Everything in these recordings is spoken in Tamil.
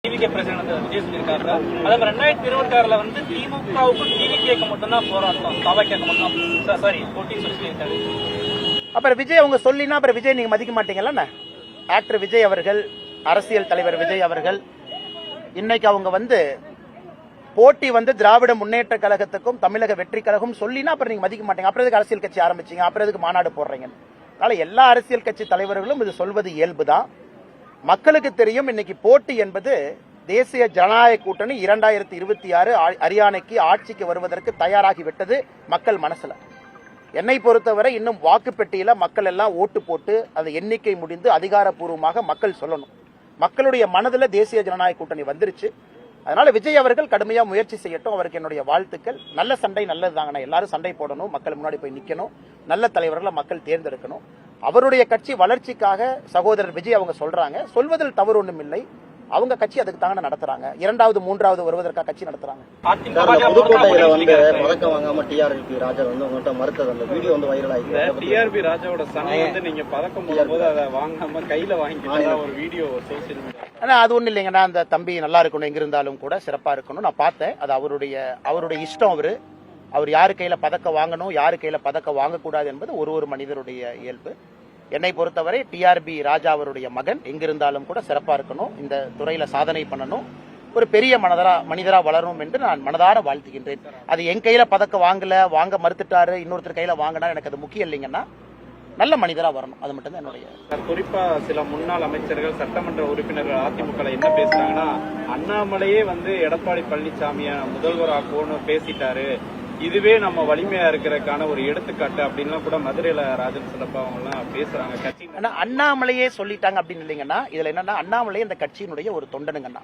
டிவிகே பிரசிடண்ட் விஜய் சொல்லியிருக்காரு. அதே மாதிரி 2026 வந்து திமுகவுக்கும் டிவிகேக்கு மட்டும்தான் போராட்டம், தவகேக்கு மட்டும் சாரி போட்டி சொல்லியிருக்காரு. அப்புறம் விஜய் அவங்க சொல்லினா அப்புறம் விஜய் நீங்க மதிக்க மாட்டீங்கல்ல? ஆக்டர் விஜய் அவர்கள், அரசியல் தலைவர் விஜய் அவர்கள் இன்னைக்கு அவங்க வந்து போட்டி வந்து திராவிட முன்னேற்ற கழகத்துக்கும் தமிழக வெற்றி கழகம் சொல்லினா அப்புறம் நீங்க மதிக்க மாட்டீங்க. அப்புறம் எதுக்கு அரசியல் கட்சி ஆரம்பிச்சீங்க, அப்புறம் எதுக்கு மாநாடு போடுறீங்க? அதனால எல்லா அரசியல் கட்சி தலைவர்களும் இது சொல்வது இயல்புதான். மக்களுக்கு தெரியும் இன்னைக்கு போட்டி என்பது தேசிய ஜனநாயக கூட்டணி 2026 ஹரியானைக்கு ஆட்சிக்கு வருவதற்கு தயாராகி விட்டது மக்கள் மனசுல. என்னை பொறுத்தவரை இன்னும் வாக்குப்பெட்டியில மக்கள் எல்லாம் ஓட்டு போட்டு அந்த எண்ணிக்கை முடிந்து அதிகாரப்பூர்வமாக மக்கள் சொல்லணும். மக்களுடைய மனதில் தேசிய ஜனநாயக கூட்டணி வந்துருச்சு. அதனால விஜய் அவர்கள் கடுமையா முயற்சி செய்யட்டும். அவருக்கு என்னுடைய வாழ்த்துக்கள். நல்ல சண்டை நல்லதுதாங்கண்ணா. எல்லாரும் சண்டை போடணும், மக்கள் முன்னாடி போய் நிக்கணும், நல்ல தலைவர்களை மக்கள் தேர்ந்தெடுக்கணும். அவருடைய கட்சி வளர்ச்சிக்காக சகோதரர் விஜய் அவங்க சொல்றாங்க, சொல்வதில் தவறு ஒன்றும் இல்லை. அவங்க கட்சி அதுக்கு தாங்க நடத்துறாங்க. 2வது 3வது வருவதற்காக கட்சி நடத்துறாங்க. புதுக்கோட்டையில வந்து பதக்கம் வாங்காம டிஆர்பி ராஜா வந்து உங்கள்கிட்ட மறுத்தது அந்த வீடியோ வந்து வைரல் ஆயிருக்கு. டிஆர்பி ராஜாவோட சனை வந்து நீங்க பதக்கம் போடும்போது அதை வாங்காம கையில வாங்கிக்கிட்டதா ஒரு வீடியோ சோசியல் மீடியா. ஆனா அது ஒண்ணு இல்லைங்கண்ணா. அந்த தம்பி நல்லா இருக்கணும், எங்க இருந்தாலும் கூட சிறப்பா இருக்கணும். நான் பார்த்தேன். அது அவருடைய இஷ்டம். அவர் யாரு கையில பதக்கம் வாங்கணும், யாரு கையில பதக்கம் வாங்கக்கூடாது என்பது ஒரு மனிதருடைய இயல்பு. என்னை பொறுத்தவரை டிஆர்பி ராஜா அவருடைய மகன் எங்கிருந்தாலும் கூட சிறப்பா இருக்கணும், இந்த துறையில சாதனை பண்ணணும், ஒரு பெரிய மனிதரா வளரணும் என்று நான் மனதார வாழ்த்துகின்றேன். அது என் கையில பதக்கம் வாங்க மறுத்துட்டாரு, இன்னொருத்தர் கையில வாங்கினா எனக்கு அது முக்கியம் இல்லைங்கன்னா நல்ல மனிதரா வரணும். அது மட்டும் தான் என்னுடைய. குறிப்பா சில முன்னாள் அமைச்சர்கள், சட்டமன்ற உறுப்பினர்கள் அதிமுக என்ன பேசுறாங்கன்னா, அண்ணாமலையே வந்து எடப்பாடி பழனிசாமிய முதல்வராக்கும்னு பேசிட்டாரு, இதுவே நம்ம வலிமையா இருக்கிறதுக்கான ஒரு எடுத்துக்காட்டு அப்படின்னு கூட மதுரையில ராஜன் சிலப்பா அவங்க எல்லாம் பேசுறாங்க. கட்சி அண்ணாமலையே சொல்லிட்டாங்க அப்படின்னு இல்லைங்கன்னா, இதுல என்னன்னா அண்ணாமலையே இந்த கட்சியினுடைய ஒரு தொண்டனுங்கண்ணா.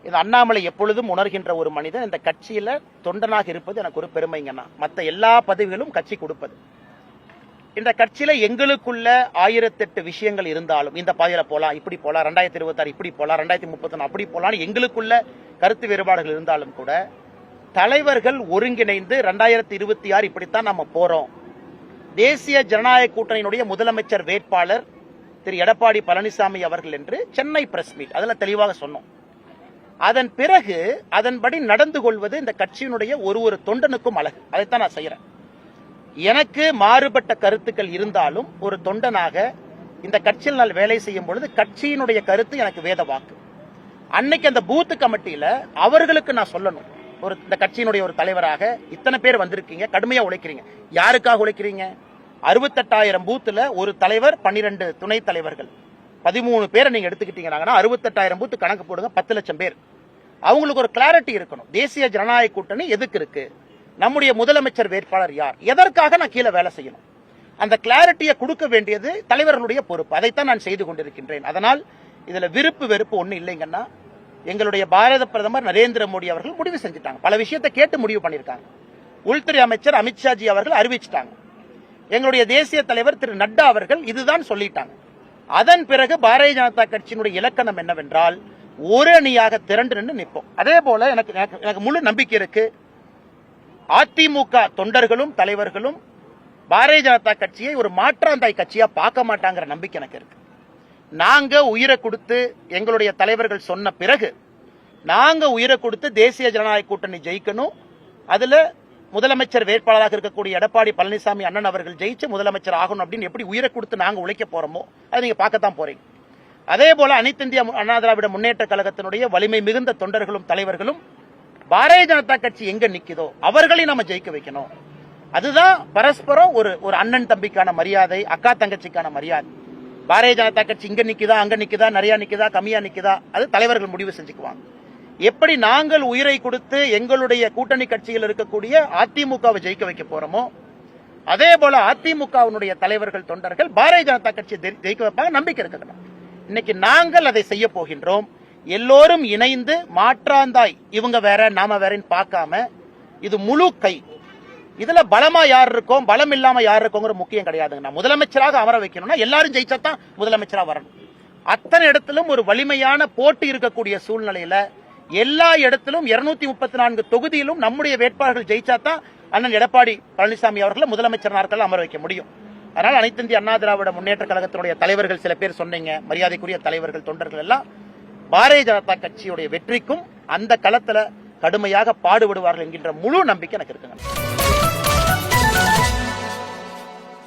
இந்த அண்ணாமலை எப்பொழுதும் உணர்கின்ற ஒரு மனிதன் இந்த கட்சியில தொண்டனாக இருப்பது எனக்கு ஒரு பெருமைங்கண்ணா. மற்ற எல்லா பதவிகளும் கட்சி கொடுப்பது. இந்த கட்சியில எங்களுக்குள்ள 1008 விஷயங்கள் இருந்தாலும், இந்த பாதையில போலாம், இப்படி போலாம், 2026 இப்படி போலாம், 2031 அப்படி போலாம், எங்களுக்குள்ள கருத்து வேறுபாடுகள் இருந்தாலும் கூட தலைவர்கள் ஒருங்கிணைந்து 2026 இப்படித்தான் நம்ம போறோம். தேசிய ஜனநாயக கூட்டணியினுடைய முதலமைச்சர் வேட்பாளர் திரு எடப்பாடி பழனிசாமி அவர்கள் என்று சென்னை பிரஸ் மீட் அதுல தெளிவாக சொன்னோம். அதன் பிறகு அதன்படி நடந்து கொள்வது இந்த கட்சியினுடைய ஒரு தொண்டனுக்கும் அழகு. அதைத்தான் நான் செய்யறேன். எனக்கு மாறுபட்ட கருத்துக்கள் இருந்தாலும் ஒரு தொண்டனாக இந்த கட்சியில் நான் வேலை செய்யும் பொழுது கட்சியினுடைய கருத்து எனக்கு வேத வாக்கு. அன்னைக்கு அந்த பூத் கமிட்டியில அவர்களுக்கு நான் சொல்லணும், இந்த கட்சியினுடைய ஒரு தலைவராக இத்தனை பேர் வந்திருக்கீங்க, கடுமையா உழைக்கிறீங்க. யாருக்காக உழைக்கிறீங்க? 68,000 பூத்துல ஒரு தலைவர், 12 துணை தலைவர்கள், 13 பேரை நீங்க எடுத்துக்கிட்டீங்கன்னா 68,000 பூத்து கணக்கு போடுங்க, 10 லட்சம் பேர். அவங்களுக்கு ஒரு கிளாரிட்டி இருக்கணும். தேசிய ஜனநாயக கூட்டணி எதுக்கு இருக்கு, நம்முடைய முதலமைச்சர் வேட்பாளர் யார், எதற்காக நான் கீழே வேலை செய்யணும், அந்த கிளாரிட்டியை கொடுக்க வேண்டியது தலைவர்களுடைய பொறுப்பு. அதைத்தான் நான் செய்து கொண்டிருக்கின்றேன். அதனால் இதுல விருப்பு வெறுப்பு ஒண்ணு இல்லைங்கன்னா, எங்களுடைய பாரத பிரதமர் நரேந்திர மோடி அவர்கள் முடிவு செஞ்சுட்டாங்க. பல விஷயத்தை கேட்டு முடிவு பண்ணிருக்காங்க. உள்துறை அமைச்சர் அமித்ஷாஜி அவர்கள் அறிவிச்சிட்டாங்க. எங்களுடைய தேசிய தலைவர் திரு நட்டா அவர்கள் இதுதான் சொல்லிட்டாங்க. அதன் பிறகு பாரதிய ஜனதா கட்சியினுடைய இலக்கணம் என்னவென்றால் ஒரு அணியாக திரண்டு நின்று நிற்போம். அதே போல எனக்கு முழு நம்பிக்கை இருக்கு. அதிமுக தொண்டர்களும் தலைவர்களும் பாரதிய ஜனதா கட்சியை ஒரு மாற்றாந்தாய் கட்சியா பார்க்க மாட்டாங்கிற நம்பிக்கை எனக்கு இருக்கு. நாங்க உயிரை கொடுத்து எங்களுடைய தலைவர்கள் சொன்ன பிறகு நாங்க உயிரை கொடுத்து தேசிய ஜனநாயக கூட்டணி ஜெயிக்கணும். அதுல முதலமைச்சர் வேட்பாளராக இருக்கக்கூடிய எடப்பாடி பழனிசாமி அண்ணன் அவர்கள் ஜெயிச்சு முதலமைச்சர் ஆகணும் அப்படின்னு எப்படி உயிரை கொடுத்து நாங்க உழைக்க போறோமோ அதை நீங்க பார்க்கத்தான் போறீங்க. அதே போல அனைத்து இந்திய அண்ணா திராவிட முன்னேற்ற கழகத்தினுடைய வலிமை மிகுந்த தொண்டர்களும் தலைவர்களும் பாரதிய ஜனதா கட்சி எங்க நிக்குதோ அவர்களை நம்ம ஜெயிக்க வைக்கணும். அதுதான் பரஸ்பரம் ஒரு அண்ணன் தம்பிக்கான மரியாதை, அக்கா தங்கச்சிக்கான மரியாதை. பாரதிய ஜனதா கட்சி இங்க நிக்குதா, அங்க நிக்குதா, நிறைய நிக்குதா, கம்மியா நிக்குதா, அது தலைவர்கள் முடிவு செஞ்சுக்குவாங்க. எப்படி நாங்கள் உயிரை கொடுத்து எங்களுடைய கூட்டணி கட்சியில் இருக்கக்கூடிய அதிமுகவை ஜெயிக்க வைக்க போறோமோ அதே போல அதிமுகவினுடைய தலைவர்கள் தொண்டர்கள் பாரதிய ஜனதா கட்சியை ஜெயிக்க வைப்பாங்க, நம்பிக்கை இருக்குது. இன்னைக்கு நாங்கள் அதை செய்ய போகின்றோம். எல்லோரும் இணைந்து மாற்றாந்தாய் இவங்க வேற நாம வேறன்னு பார்க்காம இது முழு கை. இதுல பலமா யார் இருக்கோம், பலம் இல்லாம யார் இருக்கோங்கிற முக்கியம் கிடையாதுங்க. முதலமைச்சராக அமர வைக்கணும்னா எல்லாரும் ஜெயிச்சாதான் முதலமைச்சரா வரணும். அத்தனை இடத்திலும் ஒரு வலிமையான போட்டி இருக்கக்கூடிய சூழ்நிலையில எல்லா இடத்திலும் 234 தொகுதியிலும் நம்முடைய வேட்பாளர்கள் ஜெயிச்சாதான் அண்ணன் எடப்பாடி பழனிசாமி அவர்களை முதலமைச்சர் நாட்கள் அமர வைக்க முடியும். அதனால அனைத்து இந்திய அண்ணா திராவிட முன்னேற்ற கழகத்தினுடைய தலைவர்கள் சில பேர் சொன்னீங்க, மரியாதைக்குரிய தலைவர்கள் தொண்டர்கள் எல்லாம் பாரதிய ஜனதா கட்சியுடைய வெற்றிக்கும் அந்த களத்துல கடுமையாக பாடுபடுவார்கள் என்கின்ற முழு நம்பிக்கை எனக்கு இருக்குங்க.